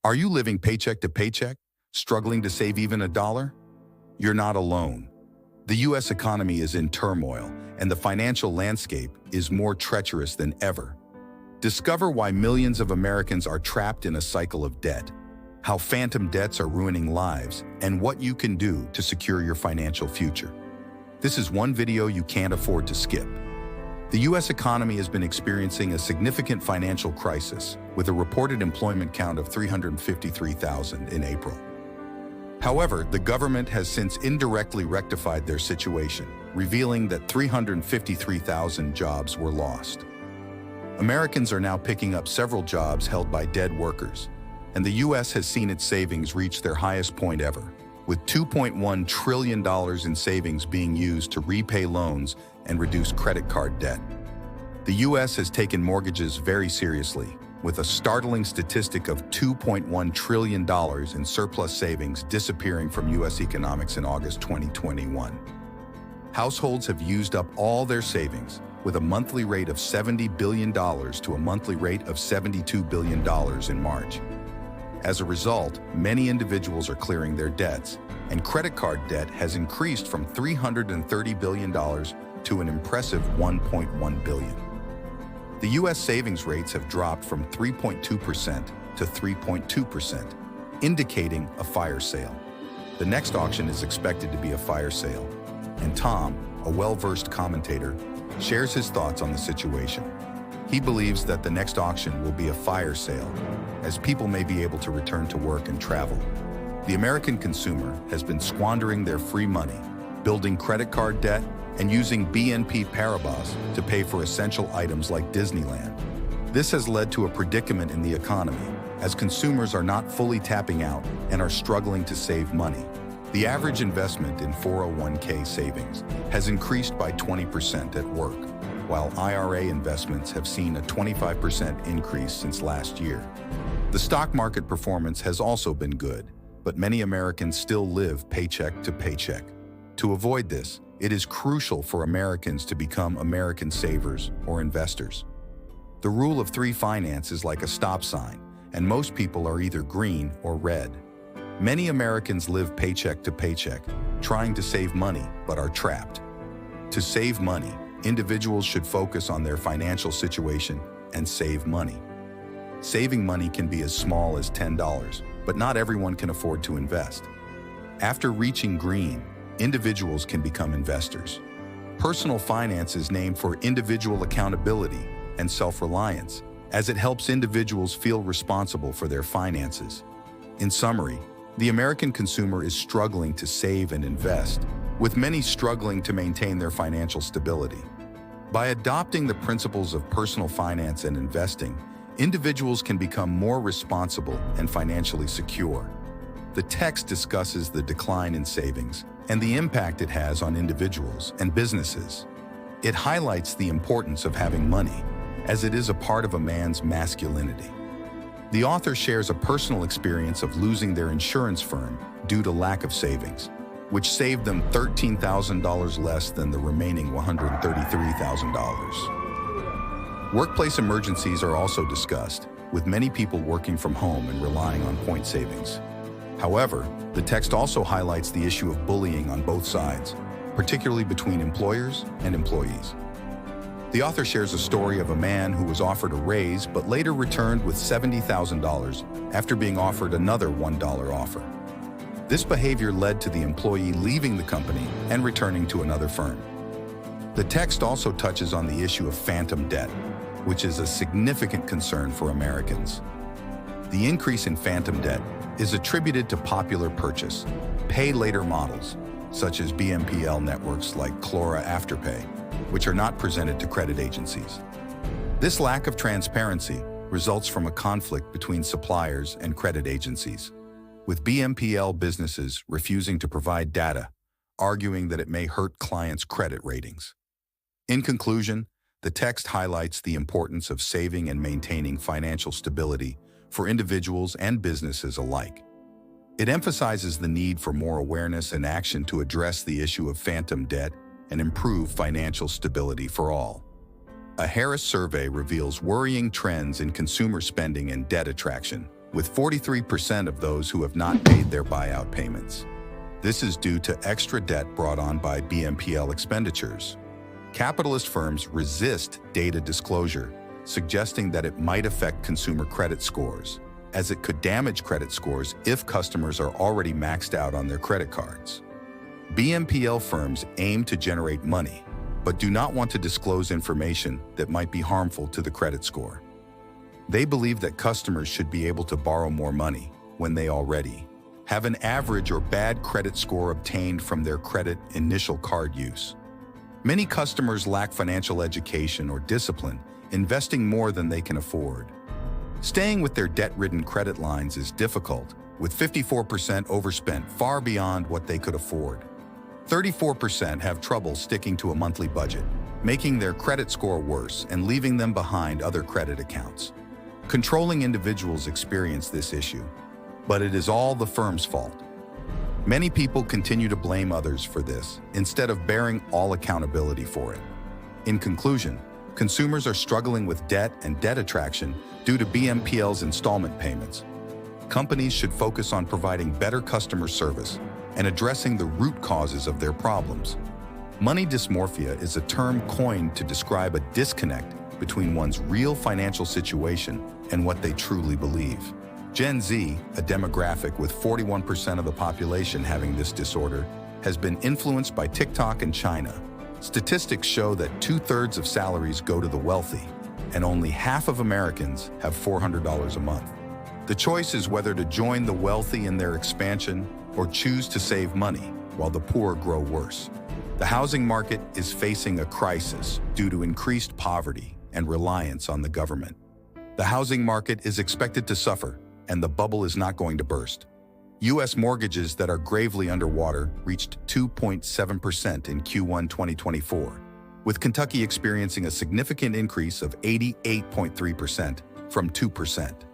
Are you living paycheck to paycheck, struggling to save even a dollar? You're not alone. The U.S. economy is in turmoil, and the financial landscape is more treacherous than ever. Discover why millions of Americans are trapped in a cycle of debt, how phantom debts are ruining lives, and what you can do to secure your financial future. This is one video you can't afford to skip. The U.S. economy has been experiencing a significant financial crisis, with a reported employment count of 353,000 in April. However, the government has since indirectly rectified their situation, revealing that 353,000 jobs were lost. Americans are now picking up several jobs held by dead workers, and the U.S. has seen its savings reach their highest point ever, with $2.1 trillion in savings being used to repay loans and reduce credit card debt. The U.S. has taken mortgages very seriously, with a startling statistic of $2.1 trillion in surplus savings disappearing from U.S. economics in August 2021. Households have used up all their savings, with a monthly rate of $70 billion to a monthly rate of $72 billion in March. As a result, many individuals are clearing their debts, and credit card debt has increased from $330 billion to an impressive $1.1 billion. The U.S. savings rates have dropped from 3.2% to 3.2%, indicating a fire sale. The next auction is expected to be a fire sale, and Tom, a well-versed commentator, shares his thoughts on the situation. He believes that the next auction will be a fire sale, as people may be able to return to work and travel. The American consumer has been squandering their free money, building credit card debt, and using BNP Paribas to pay for essential items like Disneyland. This has led to a predicament in the economy, as consumers are not fully tapping out and are struggling to save money. The average investment in 401k savings has increased by 20% at work, while IRA investments have seen a 25% increase since last year. The stock market performance has also been good, but many Americans still live paycheck to paycheck. To avoid this, it is crucial for Americans to become American savers or investors. The rule of three finance is like a stop sign, and most people are either green or red. Many Americans live paycheck to paycheck, trying to save money, but are trapped. To save money, individuals should focus on their financial situation and save money. Saving money can be as small as $10, but not everyone can afford to invest. After reaching green, individuals can become investors. Personal finance is named for individual accountability and self-reliance, as it helps individuals feel responsible for their finances. In summary, the American consumer is struggling to save and invest, with many struggling to maintain their financial stability. By adopting the principles of personal finance and investing, individuals can become more responsible and financially secure. The text discusses the decline in savings and the impact it has on individuals and businesses. It highlights the importance of having money, as it is a part of a man's masculinity. The author shares a personal experience of losing their insurance firm due to lack of savings, which saved them $13,000 less than the remaining $133,000. Workplace emergencies are also discussed, with many people working from home and relying on point savings. However, the text also highlights the issue of bullying on both sides, particularly between employers and employees. The author shares a story of a man who was offered a raise but later returned with $70,000 after being offered another $1 offer. This behavior led to the employee leaving the company and returning to another firm. The text also touches on the issue of phantom debt, which is a significant concern for Americans. The increase in phantom debt is attributed to popular purchase, pay-later models, such as BNPL networks like Clora Afterpay, which are not presented to credit agencies. This lack of transparency results from a conflict between suppliers and credit agencies, with BNPL businesses refusing to provide data, arguing that it may hurt clients' credit ratings. In conclusion, the text highlights the importance of saving and maintaining financial stability for individuals and businesses alike. It emphasizes the need for more awareness and action to address the issue of phantom debt and improve financial stability for all. A Harris survey reveals worrying trends in consumer spending and debt attraction, with 43% of those who have not paid their buyout payments. This is due to extra debt brought on by BNPL expenditures. Capitalist firms resist data disclosure, suggesting that it might affect consumer credit scores, as it could damage credit scores if customers are already maxed out on their credit cards. BNPL firms aim to generate money, but do not want to disclose information that might be harmful to the credit score. They believe that customers should be able to borrow more money when they already have an average or bad credit score obtained from their credit initial card use. Many customers lack financial education or discipline, investing more than they can afford. Staying with their debt-ridden credit lines is difficult, with 54% overspent far beyond what they could afford. 34% have trouble sticking to a monthly budget, making their credit score worse and leaving them behind other credit accounts. Controlling individuals experience this issue, but it is all the firm's fault. Many people continue to blame others for this, instead of bearing all accountability for it. In conclusion, consumers are struggling with debt and debt attraction due to BNPL's installment payments. Companies should focus on providing better customer service and addressing the root causes of their problems. Money dysmorphia is a term coined to describe a disconnect between one's real financial situation and what they truly believe. Gen Z, a demographic with 41% of the population having this disorder, has been influenced by TikTok and China. Statistics show that 2/3 of salaries go to the wealthy, and only half of Americans have $400 a month. The choice is whether to join the wealthy in their expansion or choose to save money while the poor grow worse. The housing market is facing a crisis due to increased poverty and reliance on the government. The housing market is expected to suffer, and the bubble is not going to burst. U.S. mortgages that are gravely underwater reached 2.7% in Q1 2024, with Kentucky experiencing a significant increase of 88.3% from 2%.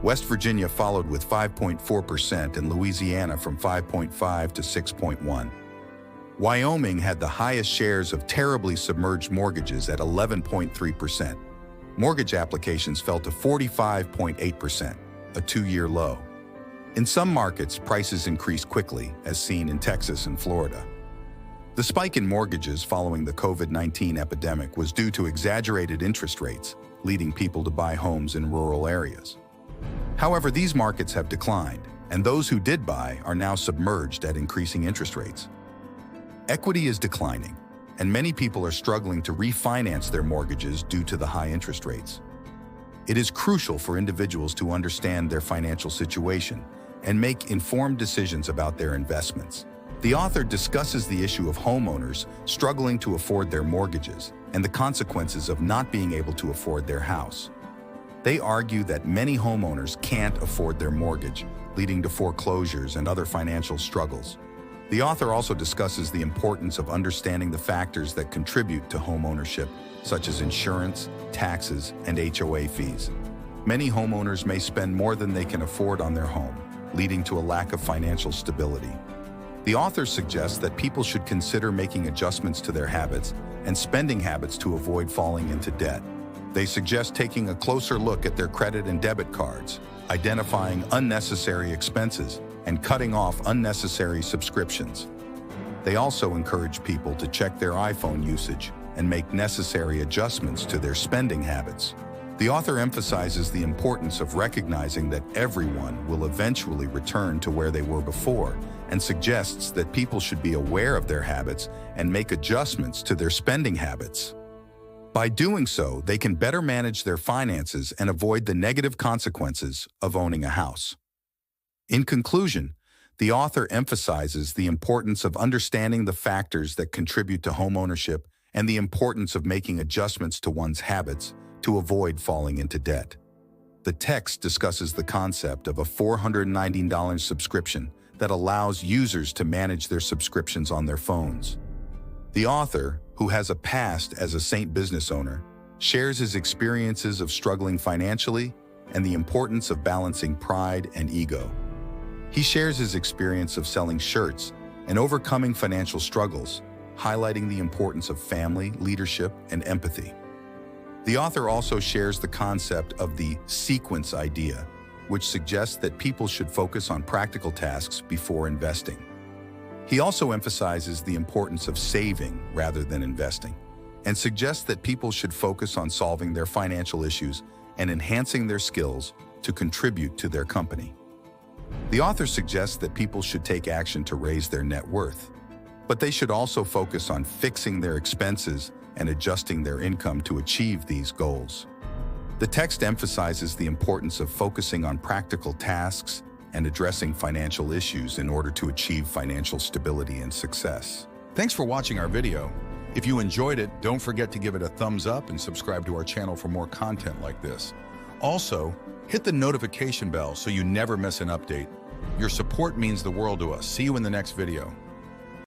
West Virginia followed with 5.4% and Louisiana from 5.5 to 6.1. Wyoming had the highest shares of terribly submerged mortgages at 11.3%. Mortgage applications fell to 45.8%, a two-year low. In some markets, prices increased quickly, as seen in Texas and Florida. The spike in mortgages following the COVID-19 epidemic was due to exaggerated interest rates, leading people to buy homes in rural areas. However, these markets have declined, and those who did buy are now submerged at increasing interest rates. Equity is declining, and many people are struggling to refinance their mortgages due to the high interest rates. It is crucial for individuals to understand their financial situation and make informed decisions about their investments. The author discusses the issue of homeowners struggling to afford their mortgages and the consequences of not being able to afford their house. They argue that many homeowners can't afford their mortgage, leading to foreclosures and other financial struggles. The author also discusses the importance of understanding the factors that contribute to homeownership, such as insurance, taxes, and HOA fees. Many homeowners may spend more than they can afford on their home, leading to a lack of financial stability. The author suggests that people should consider making adjustments to their habits and spending habits to avoid falling into debt. They suggest taking a closer look at their credit and debit cards, identifying unnecessary expenses, and cutting off unnecessary subscriptions. They also encourage people to check their iPhone usage and make necessary adjustments to their spending habits. The author emphasizes the importance of recognizing that everyone will eventually return to where they were before, and suggests that people should be aware of their habits and make adjustments to their spending habits. By doing so, they can better manage their finances and avoid the negative consequences of owning a house. In conclusion, the author emphasizes the importance of understanding the factors that contribute to homeownership and the importance of making adjustments to one's habits to avoid falling into debt. The text discusses the concept of a $419 subscription that allows users to manage their subscriptions on their phones. The author, who has a past as a Saint business owner, shares his experiences of struggling financially and the importance of balancing pride and ego. He shares his experience of selling shirts and overcoming financial struggles, highlighting the importance of family, leadership, and empathy. The author also shares the concept of the sequence idea, which suggests that people should focus on practical tasks before investing. He also emphasizes the importance of saving rather than investing, and suggests that people should focus on solving their financial issues and enhancing their skills to contribute to their company. The author suggests that people should take action to raise their net worth, but they should also focus on fixing their expenses and adjusting their income to achieve these goals. The text emphasizes the importance of focusing on practical tasks and addressing financial issues in order to achieve financial stability and success. Thanks for watching our video. If you enjoyed it, don't forget to give it a thumbs up and subscribe to our channel for more content like this. Also, hit the notification bell so you never miss an update. Your support means the world to us. See you in the next video.